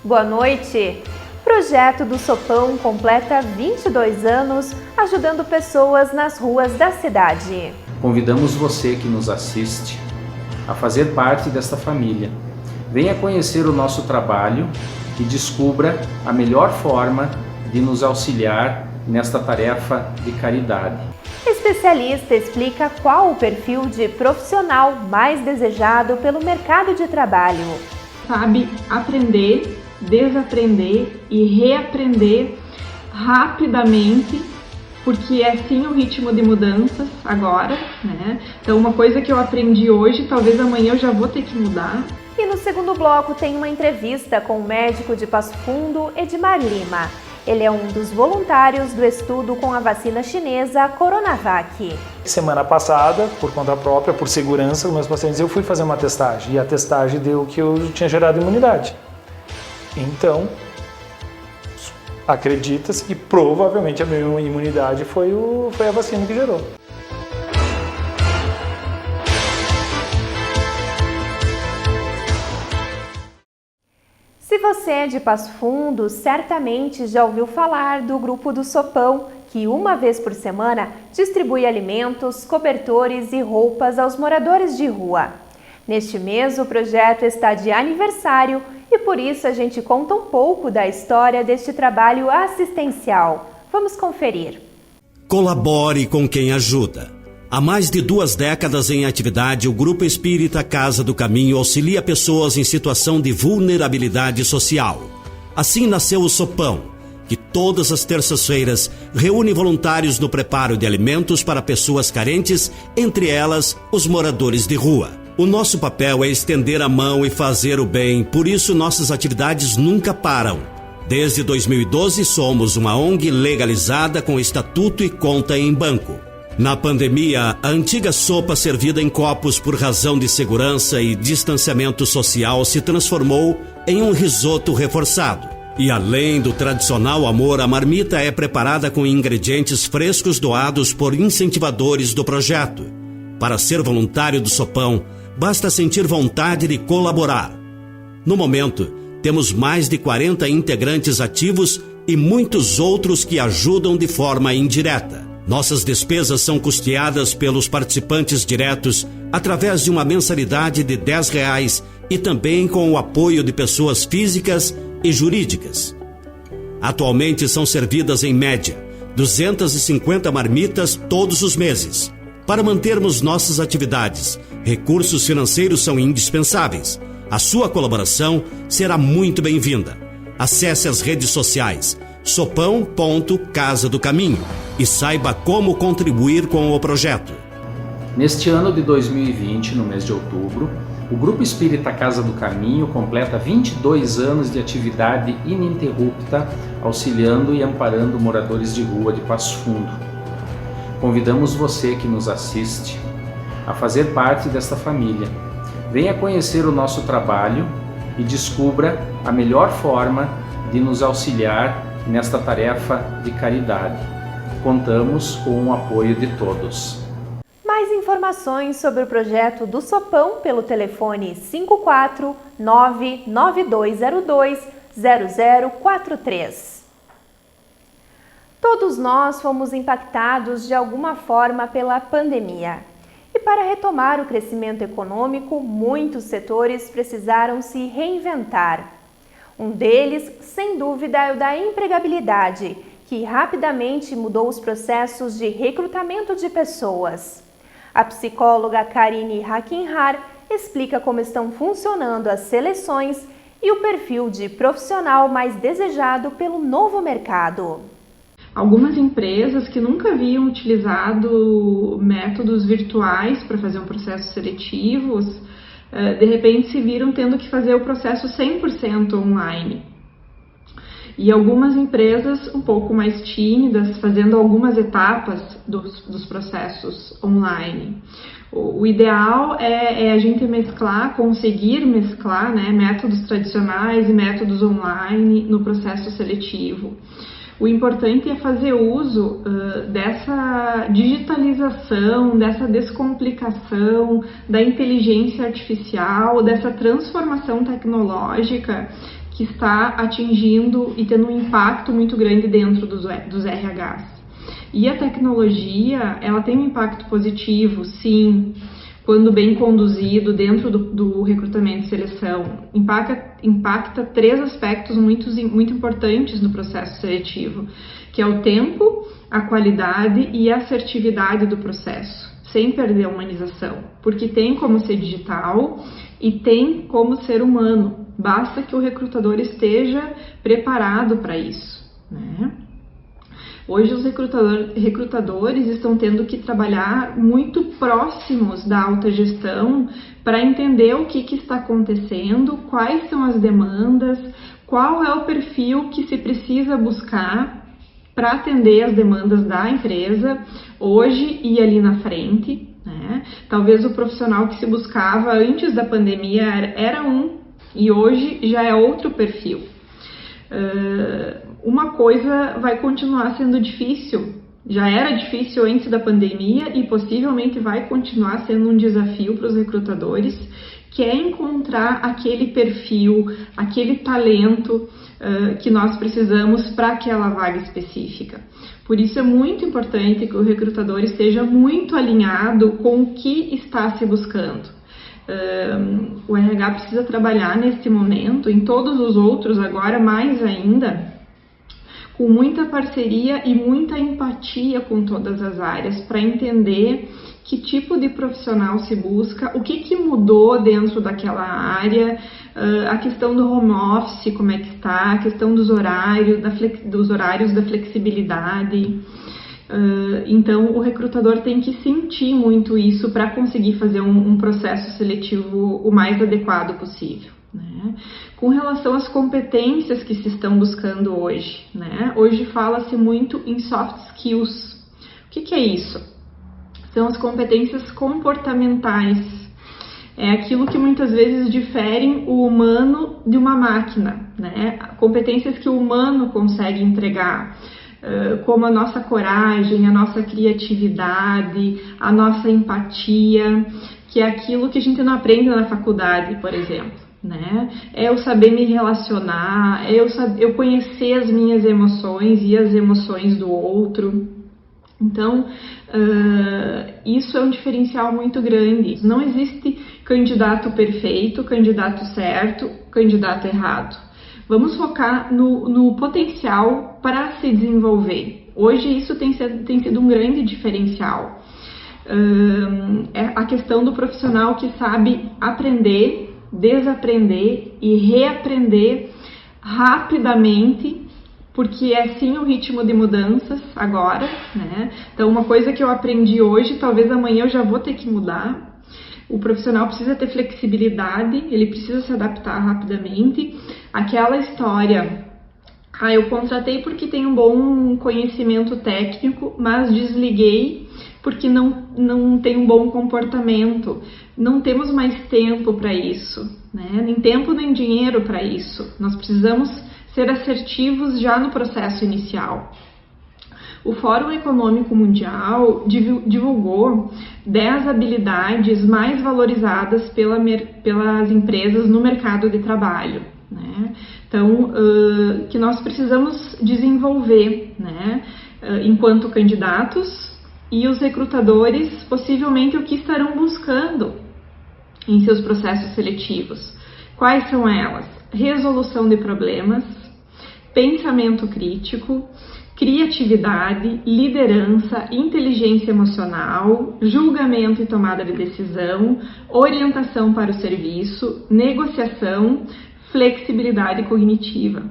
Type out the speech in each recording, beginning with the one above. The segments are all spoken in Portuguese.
Boa noite! O projeto do Sopão completa 22 anos, ajudando pessoas nas ruas da cidade. Convidamos você que nos assiste a fazer parte desta família. Venha conhecer o nosso trabalho e descubra a melhor forma de nos auxiliar nesta tarefa de caridade. Especialista explica qual o perfil de profissional mais desejado pelo mercado de trabalho. Sabe aprender, desaprender e reaprender rapidamente, porque é sim o ritmo de mudanças agora, né? Então uma coisa que eu aprendi hoje, talvez amanhã eu já vou ter que mudar. E no segundo bloco tem uma entrevista com o médico de Passo Fundo, Edmar Lima. Ele é um dos voluntários do estudo com a vacina chinesa Coronavac. Semana passada, por conta própria, por segurança dos meus pacientes, eu fui fazer uma testagem. E a testagem deu que eu tinha gerado imunidade. Então, acredita-se que provavelmente a minha imunidade foi a vacina que gerou. Se você é de Passo Fundo, certamente já ouviu falar do Grupo do Sopão, que uma vez por semana distribui alimentos, cobertores e roupas aos moradores de rua. Neste mês, o projeto está de aniversário e por isso a gente conta um pouco da história deste trabalho assistencial. Vamos conferir. Colabore com quem ajuda. Há mais de 2 décadas em atividade, o Grupo Espírita Casa do Caminho auxilia pessoas em situação de vulnerabilidade social. Assim nasceu o Sopão, que todas as terças-feiras reúne voluntários no preparo de alimentos para pessoas carentes, entre elas os moradores de rua. O nosso papel é estender a mão e fazer o bem, por isso nossas atividades nunca param. Desde 2012 somos uma ONG legalizada com estatuto e conta em banco. Na pandemia, a antiga sopa servida em copos por razão de segurança e distanciamento social se transformou em um risoto reforçado. E além do tradicional amor, a marmita é preparada com ingredientes frescos doados por incentivadores do projeto. Para ser voluntário do Sopão, basta sentir vontade de colaborar. No momento, temos mais de 40 integrantes ativos e muitos outros que ajudam de forma indireta. Nossas despesas são custeadas pelos participantes diretos através de uma mensalidade de R$10 e também com o apoio de pessoas físicas e jurídicas. Atualmente são servidas em média 250 marmitas todos os meses. Para mantermos nossas atividades, recursos financeiros são indispensáveis. A sua colaboração será muito bem-vinda. Acesse as redes sociais sopão.casa do caminho e saiba como contribuir com o projeto. Neste ano de 2020, no mês de outubro, o Grupo Espírita Casa do Caminho completa 22 anos de atividade ininterrupta, auxiliando e amparando moradores de rua de Passo Fundo. Convidamos você que nos assiste a fazer parte desta família. Venha conhecer o nosso trabalho e descubra a melhor forma de nos auxiliar nesta tarefa de caridade. Contamos com o apoio de todos. Mais informações sobre o projeto do Sopão pelo telefone 54992020043. Todos nós fomos impactados de alguma forma pela pandemia. E para retomar o crescimento econômico, muitos setores precisaram se reinventar. Um deles, sem dúvida, é o da empregabilidade, que rapidamente mudou os processos de recrutamento de pessoas. A psicóloga Karine Hakinhar explica como estão funcionando as seleções e o perfil de profissional mais desejado pelo novo mercado. Algumas empresas que nunca haviam utilizado métodos virtuais para fazer um processo seletivo, de repente se viram tendo que fazer o processo 100% online. E algumas empresas um pouco mais tímidas, fazendo algumas etapas dos processos online. O ideal é a gente conseguir mesclar, né, métodos tradicionais e métodos online no processo seletivo. O importante é fazer uso dessa digitalização, dessa descomplicação, da inteligência artificial, dessa transformação tecnológica que está atingindo e tendo um impacto muito grande dentro dos RHs. E a tecnologia, ela tem um impacto positivo, sim, quando bem conduzido dentro do recrutamento e seleção. Impacta 3 aspectos muito importantes no processo seletivo, que é o tempo, a qualidade e a assertividade do processo, sem perder a humanização, porque tem como ser digital e tem como ser humano, basta que o recrutador esteja preparado para isso, né? Hoje os recrutadores estão tendo que trabalhar muito próximos da alta gestão para entender o que está acontecendo, quais são as demandas, qual é o perfil que se precisa buscar para atender as demandas da empresa hoje e ali na frente, né? Talvez o profissional que se buscava antes da pandemia era um e hoje já é outro perfil. Uma coisa vai continuar sendo difícil, já era difícil antes da pandemia e possivelmente vai continuar sendo um desafio para os recrutadores, que é encontrar aquele perfil, aquele talento que nós precisamos para aquela vaga específica. Por isso é muito importante que o recrutador esteja muito alinhado com o que está se buscando. O RH precisa trabalhar nesse momento, em todos os outros agora mais ainda, com muita parceria e muita empatia com todas as áreas para entender que tipo de profissional se busca, o que mudou dentro daquela área, a questão do home office, como é que está, a questão dos horários, da flexibilidade. Então, o recrutador tem que sentir muito isso para conseguir fazer um processo seletivo o mais adequado possível, né? Com relação às competências que se estão buscando hoje, né? Hoje fala-se muito em soft skills. O que é isso? São as competências comportamentais. É aquilo que muitas vezes diferem o humano de uma máquina, né? Competências que o humano consegue entregar, como a nossa coragem, a nossa criatividade, a nossa empatia, que é aquilo que a gente não aprende na faculdade, por exemplo, né? É eu saber me relacionar, é eu conhecer as minhas emoções e as emoções do outro. Então, isso é um diferencial muito grande. Não existe candidato perfeito, candidato certo, candidato errado. Vamos focar no potencial para se desenvolver. Hoje isso tem sido um grande diferencial. É a questão do profissional que sabe aprender, desaprender e reaprender rapidamente, porque é sim o ritmo de mudanças agora, né? Então, uma coisa que eu aprendi hoje, talvez amanhã eu já vou ter que mudar. O profissional precisa ter flexibilidade, ele precisa se adaptar rapidamente. Aquela história, eu contratei porque tem um bom conhecimento técnico, mas desliguei porque não tem um bom comportamento. Não temos mais tempo para isso, né? Nem tempo nem dinheiro para isso. Nós precisamos ser assertivos já no processo inicial. O Fórum Econômico Mundial divulgou 10 habilidades mais valorizadas pelas empresas no mercado de trabalho, né? Então, que nós precisamos desenvolver, né? Enquanto candidatos, e os recrutadores, possivelmente, o que estarão buscando em seus processos seletivos. Quais são elas? Resolução de problemas, pensamento crítico, criatividade, liderança, inteligência emocional, julgamento e tomada de decisão, orientação para o serviço, negociação, flexibilidade cognitiva.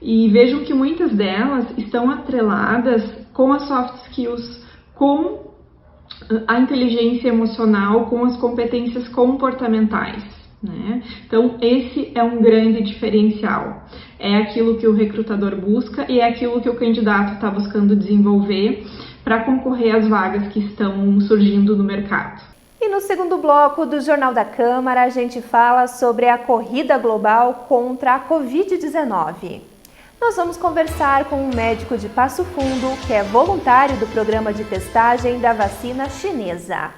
E vejam que muitas delas estão atreladas com as soft skills, com a inteligência emocional, com as competências comportamentais, né? Então, esse é um grande diferencial. É aquilo que o recrutador busca e é aquilo que o candidato está buscando desenvolver para concorrer às vagas que estão surgindo no mercado. E no segundo bloco do Jornal da Câmara, a gente fala sobre a corrida global contra a Covid-19. Nós vamos conversar com um médico de Passo Fundo, que é voluntário do programa de testagem da vacina chinesa.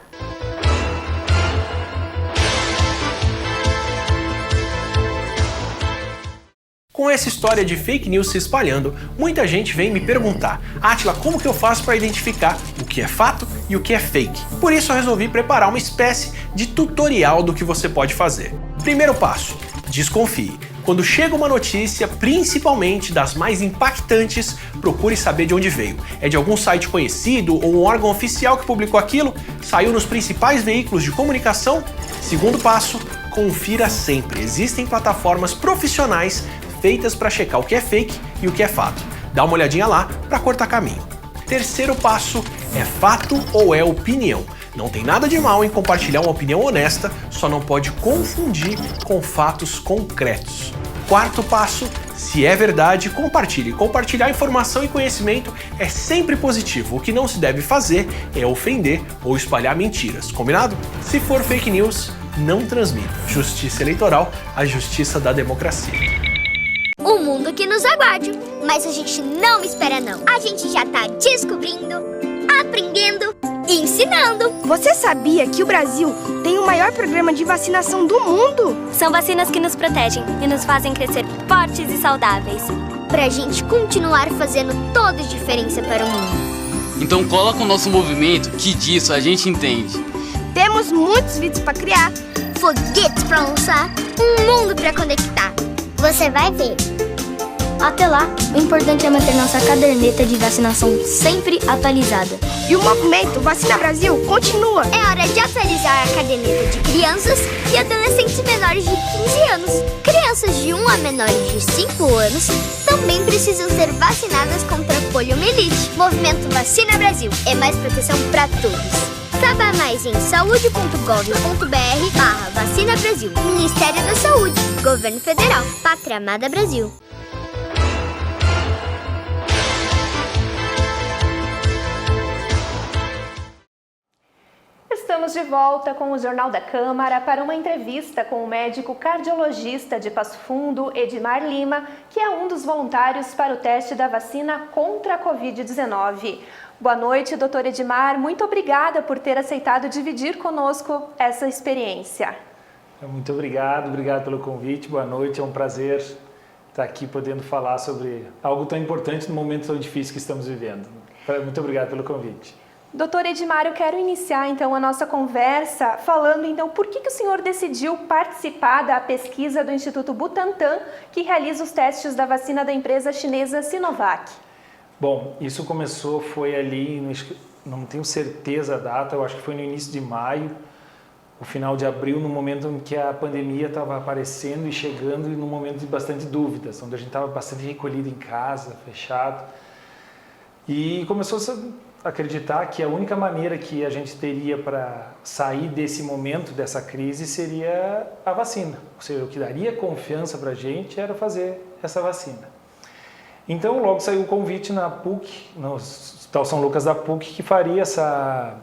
Com essa história de fake news se espalhando, muita gente vem me perguntar: Átila, como que eu faço para identificar o que é fato e o que é fake? Por isso eu resolvi preparar uma espécie de tutorial do que você pode fazer. Primeiro passo: desconfie. Quando chega uma notícia, principalmente das mais impactantes, procure saber de onde veio. É de algum site conhecido ou um órgão oficial que publicou aquilo? Saiu nos principais veículos de comunicação? Segundo passo: confira sempre. Existem plataformas profissionais feitas para checar o que é fake e o que é fato. Dá uma olhadinha lá para cortar caminho. Terceiro passo: é fato ou é opinião? Não tem nada de mal em compartilhar uma opinião honesta, só não pode confundir com fatos concretos. Quarto passo: se é verdade, compartilhe. Compartilhar informação e conhecimento é sempre positivo. O que não se deve fazer é ofender ou espalhar mentiras, combinado? Se for fake news, não transmita. Justiça eleitoral, a justiça da democracia. O mundo que nos aguarde. Mas a gente não espera não. A gente já tá descobrindo, aprendendo e ensinando. Você sabia que o Brasil tem o maior programa de vacinação do mundo? São vacinas que nos protegem e nos fazem crescer fortes e saudáveis. Pra gente continuar fazendo toda a diferença para o mundo. Então cola com o nosso movimento, que disso a gente entende. Temos muitos vídeos para criar, foguetes pra lançar, um mundo pra conectar. Você vai ver. Até lá, o importante é manter nossa caderneta de vacinação sempre atualizada. E o movimento Vacina Brasil continua. É hora de atualizar a caderneta de crianças e adolescentes menores de 15 anos. Crianças de 1 a menores de 5 anos também precisam ser vacinadas contra a poliomielite. Movimento Vacina Brasil é mais proteção para todos. Saiba mais em saúde.gov.br/Vacina Brasil. Ministério da Saúde, Governo Federal, Pátria Amada Brasil. Estamos de volta com o Jornal da Câmara para uma entrevista com o médico cardiologista de Passo Fundo, Edmar Lima, que é um dos voluntários para o teste da vacina contra a Covid-19. Boa noite, doutor Edmar. Muito obrigada por ter aceitado dividir conosco essa experiência. Muito obrigado pelo convite. Boa noite, é um prazer estar aqui podendo falar sobre algo tão importante no momento tão difícil que estamos vivendo. Muito obrigado pelo convite. Doutor Edmar, eu quero iniciar então a nossa conversa falando então por que o senhor decidiu participar da pesquisa do Instituto Butantan que realiza os testes da vacina da empresa chinesa Sinovac. Bom, isso começou, foi ali, não tenho certeza a data, eu acho que foi no início de maio, o final de abril, no momento em que a pandemia estava aparecendo e chegando e num momento de bastante dúvidas, onde a gente estava bastante recolhido em casa, fechado. E começou a acreditar que a única maneira que a gente teria para sair desse momento, dessa crise, seria a vacina. Ou seja, o que daria confiança para a gente era fazer essa vacina. Então, logo saiu o convite na PUC, no Hospital São Lucas da PUC, que faria essa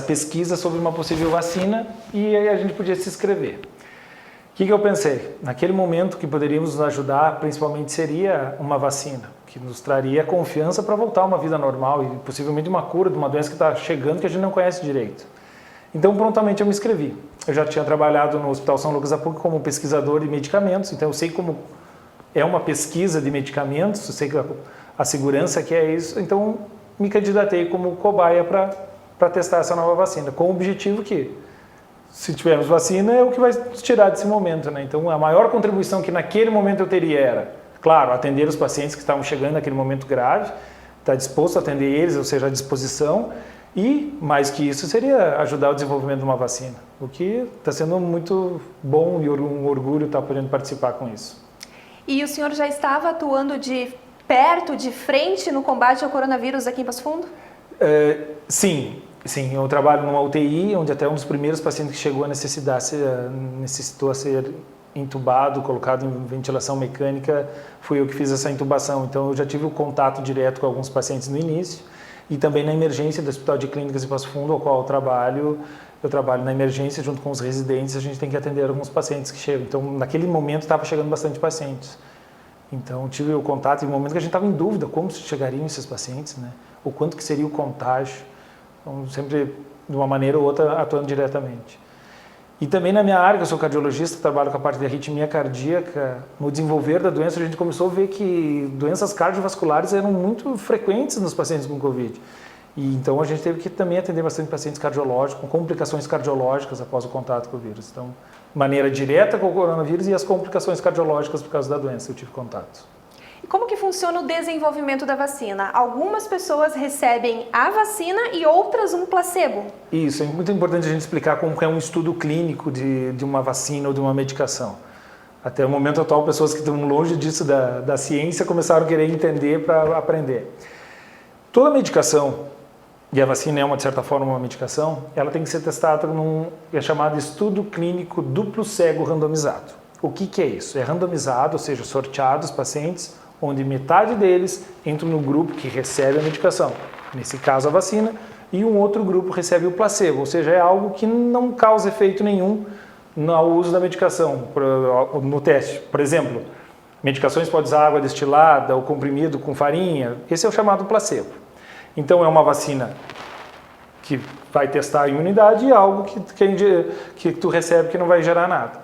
pesquisa sobre uma possível vacina e aí a gente podia se inscrever. O que eu pensei? Naquele momento que poderíamos nos ajudar, principalmente seria uma vacina, que nos traria confiança para voltar a uma vida normal e possivelmente uma cura de uma doença que está chegando que a gente não conhece direito. Então, prontamente eu me inscrevi. Eu já tinha trabalhado no Hospital São Lucas da PUC como pesquisador de medicamentos, então eu sei como é uma pesquisa de medicamentos, eu sei que a segurança que é isso, então me candidatei como cobaia para testar essa nova vacina, com o objetivo que, se tivermos vacina, é o que vai tirar desse momento, né? Então, a maior contribuição que naquele momento eu teria era, claro, atender os pacientes que estavam chegando naquele momento grave, estar disposto a atender eles, ou seja, à disposição, e, mais que isso, seria ajudar o desenvolvimento de uma vacina, o que está sendo muito bom e um orgulho estar podendo participar com isso. E o senhor já estava atuando de perto, de frente no combate ao coronavírus aqui em Passo Fundo? Sim, eu trabalho numa UTI, onde até um dos primeiros pacientes que chegou a necessitou a ser intubado, colocado em ventilação mecânica, fui eu que fiz essa intubação. Então eu já tive o contato direto com alguns pacientes no início e também na emergência do Hospital de Clínicas de Passo Fundo, ao qual eu trabalho na emergência junto com os residentes, a gente tem que atender alguns pacientes que chegam. Então naquele momento estava chegando bastante pacientes. Então tive o contato, e no momento que a gente estava em dúvida como chegariam esses pacientes, né? O quanto que seria o contágio. Então, sempre, de uma maneira ou outra, atuando diretamente. E também na minha área, que eu sou cardiologista, trabalho com a parte de arritmia cardíaca, no desenvolver da doença a gente começou a ver que doenças cardiovasculares eram muito frequentes nos pacientes com Covid. E então a gente teve que também atender bastante pacientes cardiológicos, com complicações cardiológicas após o contato com o vírus. Então, maneira direta com o coronavírus e as complicações cardiológicas por causa da doença, eu tive contato. E como que funciona o desenvolvimento da vacina? Algumas pessoas recebem a vacina e outras um placebo. Isso, é muito importante a gente explicar como é um estudo clínico de uma vacina ou de uma medicação. Até o momento atual, pessoas que estão longe disso da ciência começaram a querer entender para aprender. Toda medicação, e a vacina é de certa forma uma medicação, ela tem que ser testada num chamado estudo clínico duplo cego randomizado. O que é isso? É randomizado, ou seja, sorteados pacientes, onde metade deles entram no grupo que recebe a medicação, nesse caso a vacina, e um outro grupo recebe o placebo, ou seja, é algo que não causa efeito nenhum no uso da medicação, no teste. Por exemplo, medicações podem usar água destilada ou comprimido com farinha, esse é o chamado placebo. Então é uma vacina que vai testar a imunidade e algo que tu recebe que não vai gerar nada.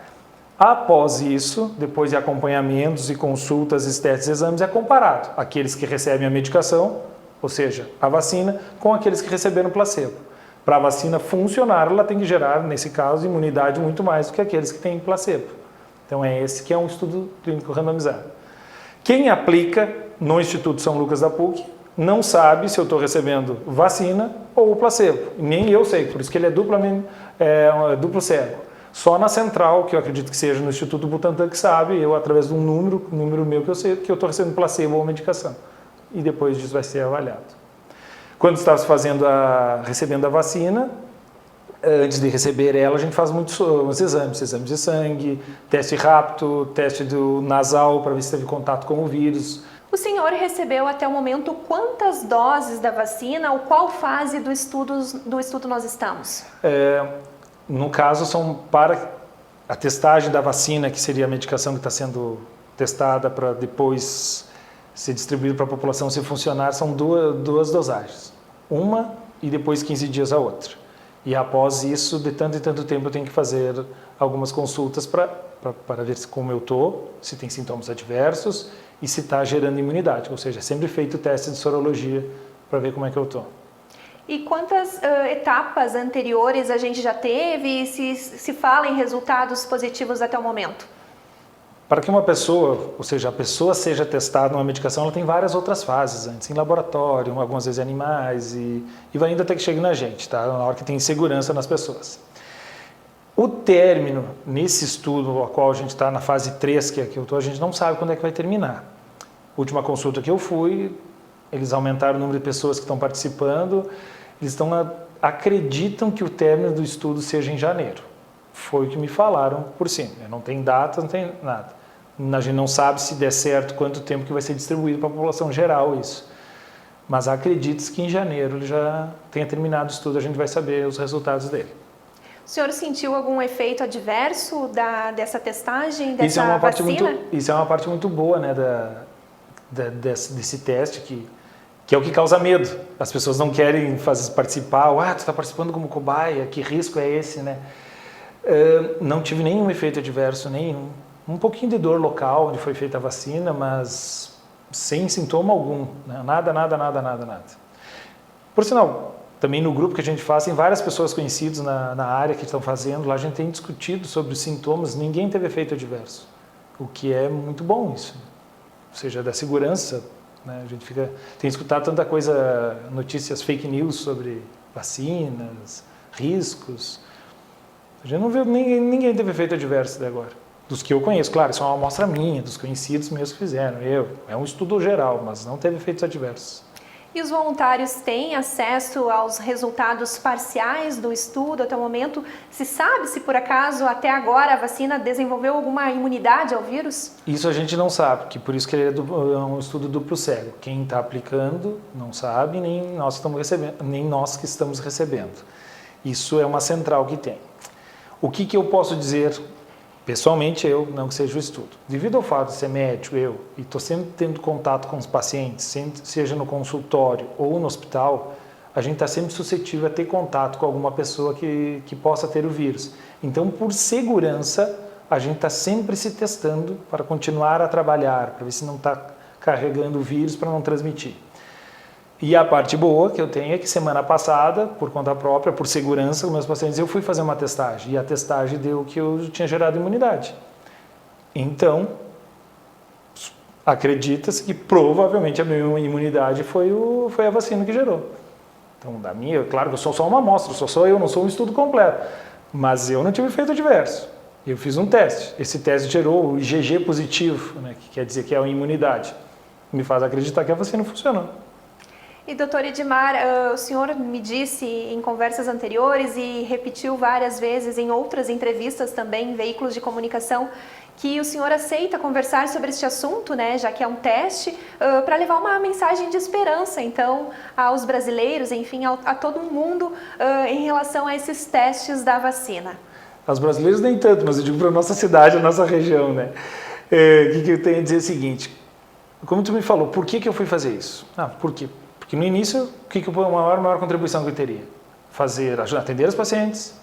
Após isso, depois de acompanhamentos e consultas, testes e exames, é comparado aqueles que recebem a medicação, ou seja, a vacina, com aqueles que receberam placebo. Para a vacina funcionar, ela tem que gerar, nesse caso, imunidade muito mais do que aqueles que têm placebo. Então é esse que é um estudo clínico randomizado. Quem aplica no Instituto São Lucas da PUC não sabe se eu estou recebendo vacina ou placebo. Nem eu sei, por isso que ele é duplo cego. Só na central, que eu acredito que seja no Instituto Butantan, que sabe, eu através de um número meu que eu sei que eu estou recebendo placebo ou medicação. E depois disso vai ser avaliado. Quando estava recebendo a vacina, antes de receber ela, a gente faz muitos exames de sangue, teste rápido, teste do nasal para ver se teve contato com o vírus. O senhor recebeu até o momento quantas doses da vacina ou qual fase do estudo nós estamos? No caso, são para a testagem da vacina, que seria a medicação que está sendo testada para depois ser distribuída para a população, se funcionar, são duas dosagens. Uma e depois 15 dias a outra. E após isso, de tanto em tanto tempo, eu tenho que fazer algumas consultas para ver como eu estou, se tem sintomas adversos e se está gerando imunidade. Ou seja, é sempre feito o teste de sorologia para ver como é que eu estou. E quantas etapas anteriores a gente já teve e se fala em resultados positivos até o momento? Para que uma pessoa, ou seja, a pessoa seja testada numa medicação, ela tem várias outras fases antes, em laboratório, algumas vezes em animais, e vai indo até que chegue na gente, tá? Na hora que tem insegurança nas pessoas. O término, nesse estudo, ao qual a gente está na fase 3, que é que eu estou, a gente não sabe quando é que vai terminar. Última consulta que eu fui, eles aumentaram o número de pessoas que estão participando, eles acreditam que o término do estudo seja em janeiro. Foi o que me falaram por cima. Não tem data, não tem nada. A gente não sabe se der certo quanto tempo que vai ser distribuído para a população geral isso. Mas acredita-se que em janeiro ele já tenha terminado o estudo, a gente vai saber os resultados dele. O senhor sentiu algum efeito adverso dessa testagem, dessa vacina? Isso é uma parte muito boa, né, desse teste, que é o que causa medo. As pessoas não querem participar. Tu está participando como cobaia, que risco é esse, né? Não tive nenhum efeito adverso, nenhum. Um pouquinho de dor local onde foi feita a vacina, mas sem sintoma algum, né? Nada. Por sinal, também no grupo que a gente faz, tem várias pessoas conhecidas na área que estão fazendo, lá a gente tem discutido sobre os sintomas, ninguém teve efeito adverso, o que é muito bom isso, ou seja, da segurança, né? A gente tem escutado tanta coisa, notícias fake news sobre vacinas, riscos, a gente não viu, ninguém teve efeito adverso até agora. Dos que eu conheço, claro, isso é uma amostra minha, dos conhecidos mesmo que fizeram. É um estudo geral, mas não teve efeitos adversos. E os voluntários têm acesso aos resultados parciais do estudo até o momento? Se sabe se por acaso até agora a vacina desenvolveu alguma imunidade ao vírus? Isso a gente não sabe, que por isso que ele é um estudo duplo cego. Quem está aplicando não sabe, nem nós que estamos recebendo. Isso é uma central que tem. O que eu posso dizer? Pessoalmente, eu, não que seja o estudo. Devido ao fato de ser médico, e estou sempre tendo contato com os pacientes, seja no consultório ou no hospital, a gente está sempre suscetível a ter contato com alguma pessoa que possa ter o vírus. Então, por segurança, a gente está sempre se testando para continuar a trabalhar, para ver se não está carregando o vírus para não transmitir. E a parte boa que eu tenho é que semana passada, por conta própria, por segurança dos meus pacientes, eu fui fazer uma testagem. E a testagem deu que eu tinha gerado imunidade. Então, acredita-se que provavelmente a minha imunidade foi a vacina que gerou. Então, da minha, claro que eu sou só uma amostra, sou eu, não sou um estudo completo. Mas eu não tive efeito adverso. Eu fiz um teste. Esse teste gerou o IgG positivo, né, que quer dizer que é a imunidade. Me faz acreditar que a vacina funcionou. E, doutor Edmar, o senhor me disse em conversas anteriores e repetiu várias vezes em outras entrevistas também em veículos de comunicação que o senhor aceita conversar sobre este assunto, né, já que é um teste, para levar uma mensagem de esperança, então, aos brasileiros, enfim, a todo mundo em relação a esses testes da vacina. Aos brasileiros nem tanto, mas eu digo para a nossa cidade, a nossa região, né? O que eu tenho a dizer é o seguinte, como tu me falou, por que eu fui fazer isso? Por quê? Porque no início, o que foi a maior contribuição que eu teria? Atender os pacientes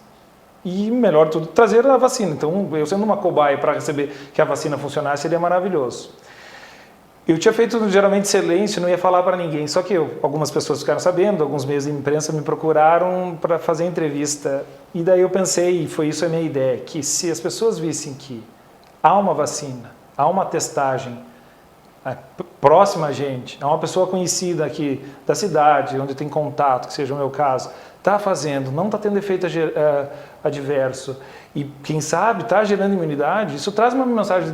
e, melhor tudo, trazer a vacina. Então, eu sendo uma cobaia para receber que a vacina funcionasse, seria maravilhoso. Eu tinha feito geralmente silêncio, não ia falar para ninguém, só que algumas pessoas ficaram sabendo, alguns meios de imprensa me procuraram para fazer entrevista. E daí eu pensei, e foi isso a minha ideia, que se as pessoas vissem que há uma vacina, há uma testagem próxima a gente, há uma pessoa conhecida aqui da cidade, onde tem contato, que seja o meu caso, está fazendo, não está tendo efeito adverso e, quem sabe, está gerando imunidade, isso traz uma mensagem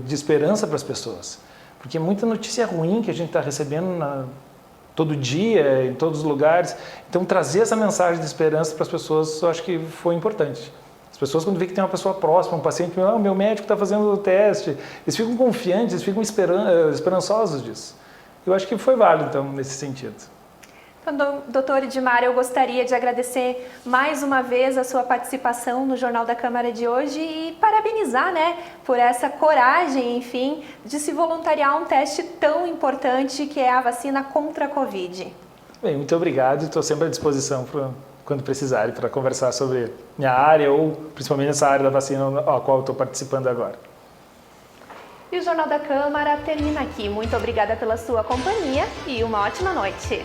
de esperança para as pessoas. Porque é muita notícia ruim que a gente está recebendo todo dia, em todos os lugares. Então, trazer essa mensagem de esperança para as pessoas, eu acho que foi importante. As pessoas, quando vê que tem uma pessoa próxima, um paciente, o meu médico está fazendo o teste, eles ficam confiantes, eles ficam esperançosos disso. Eu acho que foi válido, então, nesse sentido. Então, doutor Edmar, eu gostaria de agradecer mais uma vez a sua participação no Jornal da Câmara de hoje e parabenizar, né, por essa coragem, enfim, de se voluntariar a um teste tão importante que é a vacina contra a Covid. Bem, muito obrigado e estou sempre à disposição quando precisarem para conversar sobre minha área ou principalmente essa área da vacina a qual eu estou participando agora. E o Jornal da Câmara termina aqui. Muito obrigada pela sua companhia e uma ótima noite.